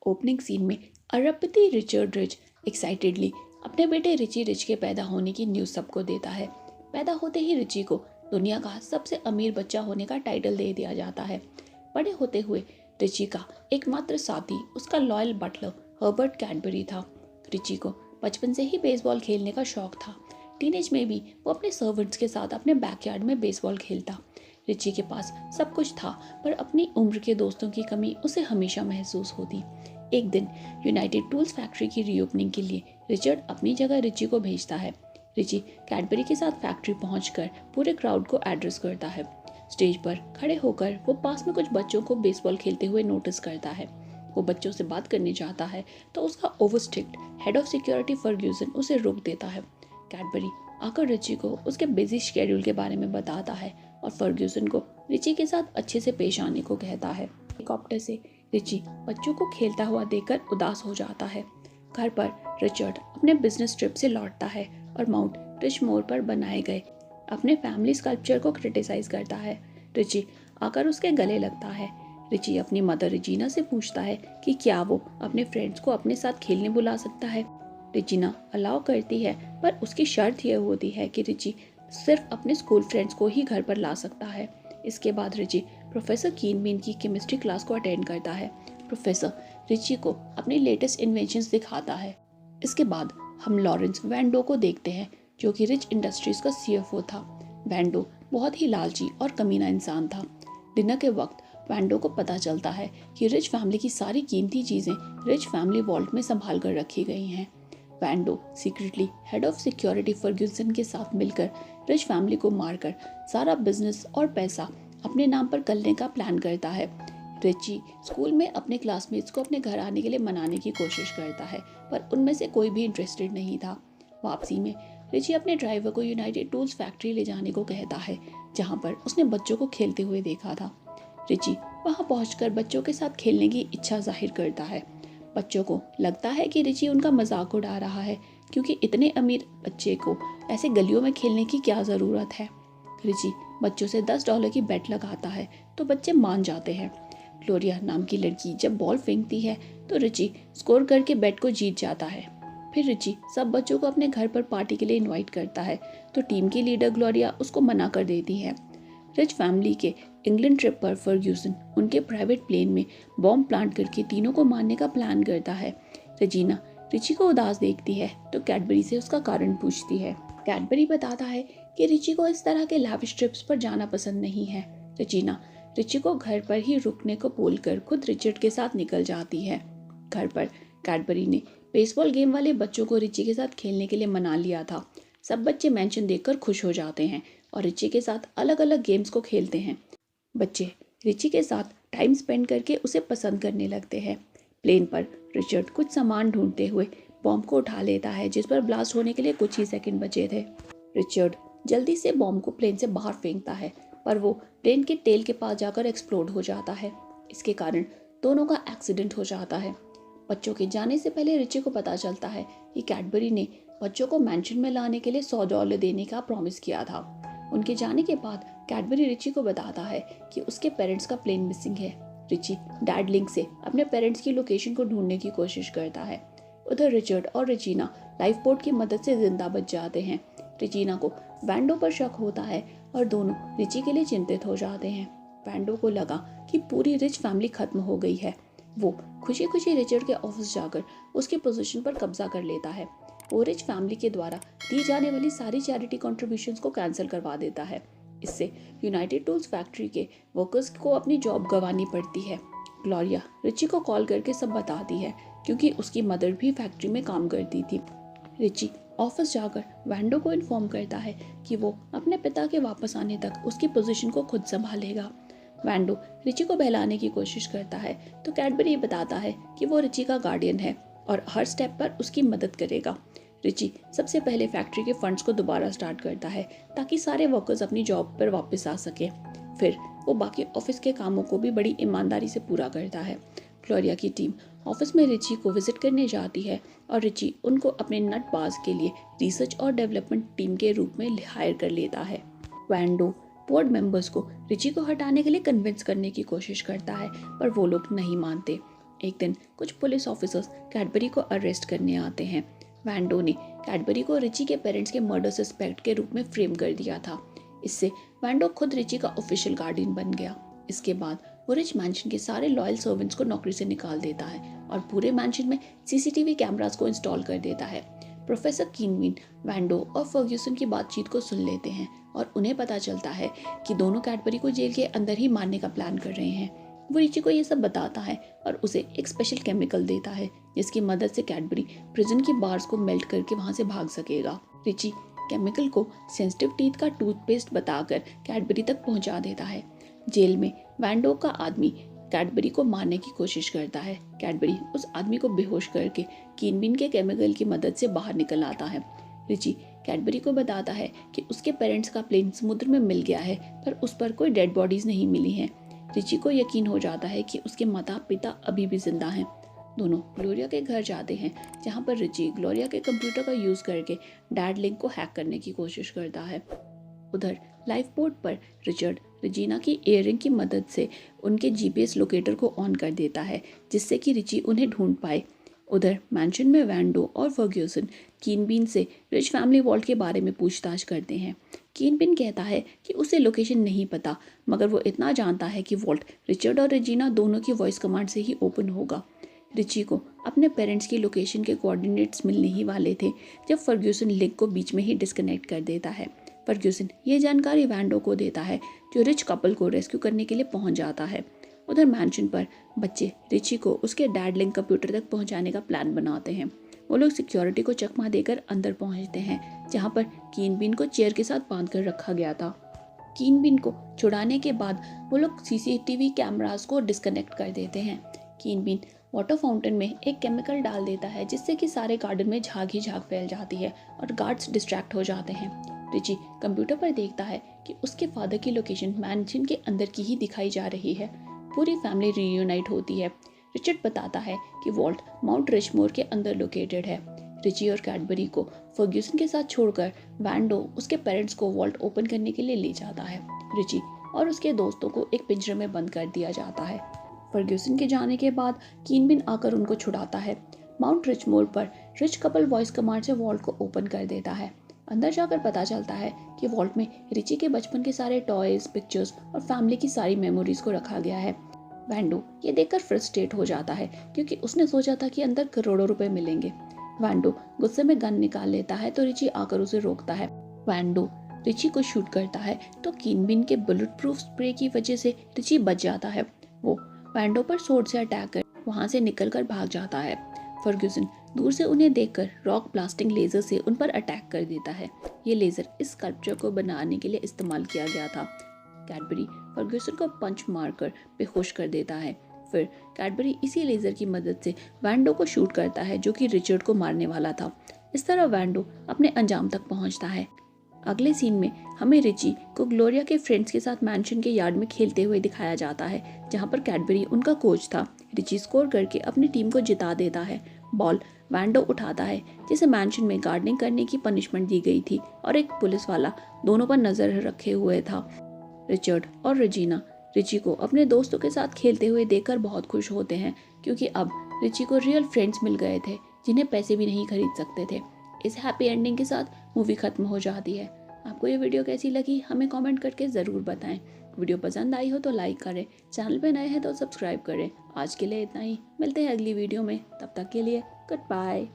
Opening scene में अरबपति Richard rich excitedly अपने बेटे रिची रिच के पैदा होने की न्यूज़ सबको देता है। पैदा होते ही रिची को दुनिया का सबसे अमीर बच्चा होने का टाइटल दे दिया जाता है। बड़े होते हुए रिची का एकमात्र साथी उसका लॉयल बटलर हर्बर्ट कैडबरी था। रिची को बचपन से ही बेसबॉल खेलने का शौक था। टीनेज में भी वो अपने सर्वेंट्स के साथ अपने बैकयार्ड में बेसबॉल खेलता। रिची के पास सब कुछ था, पर अपनी उम्र के दोस्तों की कमी उसे हमेशा महसूस होती। एक दिन यूनाइटेड टूल्स फैक्ट्री की रीओपनिंग के लिए रिचर्ड अपनी जगह रिची को भेजता है। रिची कैडबरी के साथ फैक्ट्री पहुंचकर पूरे क्राउड को एड्रेस करता है। स्टेज पर खड़े होकर वो पास में कुछ बच्चों को बेसबॉल खेलते हुए नोटिस करता है। वो बच्चों से बात करने जाता है तो उसका over strict head of security Ferguson उसे रोक देता है। कैडबरी आकर रिची को उसके बिजी शेड्यूल के बारे में बताता है और फर्ग्यूसन को रिची के साथ अच्छे से पेश आने को कहता है। हेलीकॉप्टर से रिची बच्चों को खेलता हुआ देखकर उदास हो जाता है। घर पर रिचर्ड अपने बिजनेस ट्रिप से लौटता है और माउंट रिचमोर पर बनाए गए अपने फैमिली स्कल्पचर को क्रिटिसाइज करता है। रिची आकर उसके गले लगता है। रिची अपनी मदर रेजिना से पूछता है कि क्या वो अपने फ्रेंड्स को अपने साथ खेलने बुला सकता है। रेजिना अलाउ करती है, पर उसकी शर्त यह होती है कि रिची सिर्फ अपने स्कूल फ्रेंड्स को ही घर पर ला सकता है। इसके बाद रिची प्रोफेसर कीनबीन की केमिस्ट्री क्लास को अटेंड करता है। प्रोफेसर रिची को अपनी लेटेस्ट इन्वेंशंस दिखाता है। इसके बाद हम लॉरेंस वैंडो को देखते हैं, जो कि रिच इंडस्ट्रीज का सीएफओ था। वैंडो बहुत ही लालची और कमीना इंसान था। डिनर के वक्त वैंडो को पता चलता है कि रिच फैमिली की सारी कीमती चीज़ें रिच फैमिली वॉल्ट में संभाल कर रखी गई हैं। Vando secretly head of security Ferguson के साथ मिलकर रिच फैमिली को मारकर सारा बिजनेस और पैसा अपने नाम पर करने का प्लान करता है। रिची स्कूल में अपने क्लासमेट्स को अपने घर आने के लिए मनाने की कोशिश करता है, पर उनमें से कोई भी इंटरेस्टेड नहीं था। वापसी में रिची अपने ड्राइवर को यूनाइटेड टूल्स फैक्ट्री ले जाने को कहता है, जहां पर उसने बच्चों को खेलते हुए देखा था। रिची वहां पहुंचकर बच्चों के साथ खेलने की इच्छा जाहिर करता है। बच्चों को लगता है कि रिची उनका मजाक उड़ा रहा है, क्योंकि इतने अमीर बच्चे को ऐसे गलियों में खेलने की क्या ज़रूरत है। रिची बच्चों से $10 की बेट लगाता है तो बच्चे मान जाते हैं। ग्लोरिया नाम की लड़की जब बॉल फेंकती है तो रिची स्कोर करके बेट को जीत जाता है। फिर रिची सब बच्चों को अपने घर पर पार्टी के लिए इनवाइट करता है, तो टीम की लीडर ग्लोरिया उसको मना कर देती है। रिच फैमिली के इंग्लैंड ट्रिप पर फर्ग्यूसन उनके प्राइवेट प्लेन में बॉम्ब प्लांट करके तीनों को मारने का प्लान करता है। रेजिना रिची को उदास देखती है तो कैडबरी से उसका कारण पूछती है। कैडबरी बताता है कि रिची को इस तरह के लाविश ट्रिप्स पर जाना पसंद नहीं है। रेजिना रिची को घर पर ही रुकने को बोलकर खुद रिचर्ड के साथ निकल जाती है। घर पर कैडबरी ने बेसबॉल गेम वाले बच्चों को रिची के साथ खेलने के लिए मना लिया था। सब बच्चे मेंशन देखकर खुश हो जाते हैं और रिची के साथ अलग अलग गेम्स को खेलते हैं। बच्चे रिची के साथ टाइम स्पेंड करके उसे पसंद करने लगते हैं। प्लेन पर रिचर्ड कुछ सामान ढूंढते हुए बॉम्ब को उठा लेता है, जिस पर ब्लास्ट होने के लिए कुछ ही सेकंड बचे थे। रिचर्ड जल्दी से बॉम्ब को प्लेन से बाहर फेंकता है, पर वो प्लेन के टेल के पास जाकर एक्सप्लोड हो जाता है। इसके कारण दोनों का एक्सीडेंट हो जाता है। बच्चों के जाने से पहले रिची को पता चलता है कि कैडबरी ने बच्चों को मैंशन में लाने के लिए $100 देने का प्रॉमिस किया था। उनके जाने के बाद कैडबरी रिची को बताता है कि उसके पेरेंट्स का प्लेन मिसिंग है। रिची डैड लिंक से अपने पेरेंट्स की लोकेशन को ढूंढने की कोशिश करता है। उधर रिचर्ड और रेजिना लाइफ बोट की मदद से जिंदा बच जाते हैं। रेजिना को वैंडो पर शक होता है और दोनों रिची के लिए चिंतित हो जाते हैं। वैंडो को लगा कि पूरी रिच फैमिली खत्म हो गई है। वो खुशी खुशी रिचर्ड के ऑफिस जाकर उसकी पोजीशन पर कब्जा कर लेता है। वो रिच फैमिली के द्वारा दी जाने वाली सारी चैरिटी कंट्रीब्यूशंस को कैंसिल करवा देता है। इससे यूनाइटेड टूल्स फैक्ट्री के वर्कर्स को अपनी जॉब गंवानी पड़ती है। ग्लोरिया रिची को कॉल करके सब बताती है, क्योंकि उसकी मदर भी फैक्ट्री में काम करती थी। रिची ऑफिस जाकर वैंडो को इन्फॉर्म करता है कि वो अपने पिता के वापस आने तक उसकी पोजीशन को खुद संभालेगा। वैंडो रिची को बहलाने की कोशिश करता है तो कैडबरी बताता है कि वो रिची का गार्डियन है और हर स्टेप पर उसकी मदद करेगा। रिची सबसे पहले फैक्ट्री के फंड्स को दोबारा स्टार्ट करता है ताकि सारे वर्कर्स अपनी जॉब पर वापस आ सके। फिर वो बाकी ऑफिस के कामों को भी बड़ी ईमानदारी से पूरा करता है। ग्लोरिया की टीम ऑफिस में रिची को विजिट करने जाती है और रिची उनको अपने नटबाज के लिए रिसर्च और डेवलपमेंट टीम के रूप में हायर कर लेता है। वैंडो बोर्ड मेंबर्स को रिची को हटाने के लिए कन्विंस करने की कोशिश करता है, पर वो लोग नहीं मानते। एक दिन कुछ पुलिस ऑफिसर्स कैडबरी को अरेस्ट करने आते हैं। वैंडो ने कैडबरी को रिची के पेरेंट्स के मर्डर सस्पेक्ट के रूप में फ्रेम कर दिया था। इससे वैंडो खुद रिची का ऑफिशियल गार्डियन बन गया। इसके बाद वो रिच मैंशन के सारे लॉयल सर्वेंट्स को नौकरी से निकाल देता है और पूरे मैंशन में सीसीटीवी कैमरास को इंस्टॉल कर देता है। प्रोफेसर कीनविन वैंडो और फर्ग्यूसन की बातचीत को सुन लेते हैं और उन्हें पता चलता है कि दोनों कैडबरी को जेल के अंदर ही मारने का प्लान कर रहे हैं। वो रिची को ये सब बताता है और उसे एक स्पेशल केमिकल देता है जिसकी मदद से कैडबरी प्रिजन की बार्स को मेल्ट करके वहां से भाग सकेगा। रिची केमिकल को सेंसिटिव टीथ का टूथपेस्ट बताकर कैडबरी तक पहुंचा देता है। जेल में वैंडो का आदमी कैडबरी को मारने की कोशिश करता है। कैडबरी उस आदमी को बेहोश करके कीनबिन के केमिकल की मदद से बाहर निकल आता है। रिची कैडबरी को बताता है कि उसके पेरेंट्स का प्लेन समुद्र में मिल गया है पर उस पर कोई डेड बॉडीज नहीं मिली हैं। रिची को यकीन हो जाता है कि उसके माता पिता अभी भी जिंदा हैं। दोनों ग्लोरिया के घर जाते हैं जहां पर रिची ग्लोरिया के कंप्यूटर का यूज करके डैड लिंक को हैक करने की कोशिश करता है। उधर लाइफ बोट पर रिचर्ड रेजिना की इयररिंग की मदद से उनके जीपीएस लोकेटर को ऑन कर देता है जिससे कि रिची उन्हें ढूंढ पाए। उधर मैंशन में वैंडो और फर्ग्यूसन कीनबिन से रिच फैमिली वॉल्ट के बारे में पूछताछ करते हैं। कीनबिन कहता है कि उसे लोकेशन नहीं पता मगर वो इतना जानता है कि वॉल्ट रिचर्ड और रेजिना दोनों की वॉइस कमांड से ही ओपन होगा। रिची को अपने पेरेंट्स की लोकेशन के कोऑर्डिनेट्स मिलने ही वाले थे जब फर्ग्यूसन लिंक को बीच में ही डिस्कनेक्ट कर देता है। फर्ग्यूसन ये जानकारी वैंडो को देता है जो रिच कपल को रेस्क्यू करने के लिए पहुंच जाता है। उधर मैंशन पर बच्चे रिची को उसके डैड लिंक कंप्यूटर तक पहुंचाने का प्लान बनाते हैं। वो लोग सिक्योरिटी को चकमा देकर अंदर पहुंचते हैं जहां पर कीनबिन को चेयर के साथ बांध कर रखा गया था। कीनबिन को छुड़ाने के बाद वो लोग सीसीटीवी कैमरास को डिस्कनेक्ट कर देते हैं। कीनबिन वाटर फाउंटेन में एक केमिकल डाल देता है जिससे कि सारे गार्डन में झाग ही झाग फैल जाती है और गार्ड्स डिस्ट्रैक्ट हो जाते हैं। रिची कंप्यूटर पर देखता है कि उसके फादर की लोकेशन मैंशन के अंदर की ही दिखाई जा रही है। पूरी फैमिली रीयूनाइट होती है। रिचर्ड बताता है कि वॉल्ट माउंट रिचमोर के अंदर लोकेटेड है। रिची और कैडबरी को फर्ग्यूसन के साथ छोड़कर वैंडो उसके पेरेंट्स को वॉल्ट ओपन करने के लिए ले जाता है। रिची और उसके दोस्तों को एक पिंजरे में बंद कर दिया जाता है। फर्ग्यूसन के जाने के बाद कीनबिन आकर उनको छुड़ाता है। माउंट रिचमोर पर रिच कपल वॉइस कमांड से वॉल्ट को ओपन कर देता है। अंदर जाकर पता चलता है कि वॉल्ट में रिची के बचपन के सारे टॉयज, पिक्चर्स और फैमिली की सारी मेमोरीज को रखा गया है। वैंडो ये देखकर फ्रस्ट्रेट हो जाता है क्योंकि उसने सोचा था कि अंदर करोड़ों रुपए मिलेंगे। वैंडो गुस्से में गन निकाल लेता है तो रिची आकर उसे रोकता है। वैंडो रिची को शूट करता है तो कीनबिन के बुलेट प्रूफ स्प्रे की वजह से रिची बच जाता है। वो वैंडो पर सोर्ड से अटैक कर वहां से निकलकर भाग जाता है। फर्ग्यूसन दूर से उन्हें देखकर रॉक ब्लास्टिंग लेजर से उन पर अटैक कर देता है। ये लेजर इस स्कल्पचर को बनाने के लिए इस्तेमाल किया गया था। कैडबरी फर्ग्यूसन को पंच मारकर बेहोश कर देता है। फिर कैडबरी इसी लेजर की मदद से वैंडो को शूट करता है जो कि रिचर्ड को मारने वाला था। इस तरह वैंडो अपने अंजाम तक पहुंचता है। अगले सीन में हमें रिची को ग्लोरिया के फ्रेंड्स के साथ मैंशन के यार्ड में खेलते हुए दिखाया जाता है जहां पर कैडबरी उनका कोच था। रिची स्कोर करके अपनी टीम को जिता देता है। बॉल वैंडो उठाता है जिसे मैंशन में गार्डनिंग करने की पनिशमेंट दी गई थी और एक पुलिस वाला दोनों पर नजर रखे हुए था। रिचर्ड और रेजिना रिची को अपने दोस्तों के साथ खेलते हुए देखकर बहुत खुश होते हैं क्योंकि अब रिची को रियल फ्रेंड्स मिल गए थे जिन्हें पैसे भी नहीं खरीद सकते थे। इस हैप्पी एंडिंग के साथ मूवी खत्म हो जाती है। आपको ये वीडियो कैसी लगी हमें कमेंट करके ज़रूर बताएं। वीडियो पसंद आई हो तो लाइक करें, चैनल पे नए हैं तो सब्सक्राइब करें। आज के लिए इतना ही, मिलते हैं अगली वीडियो में, तब तक के लिए गुड बाय।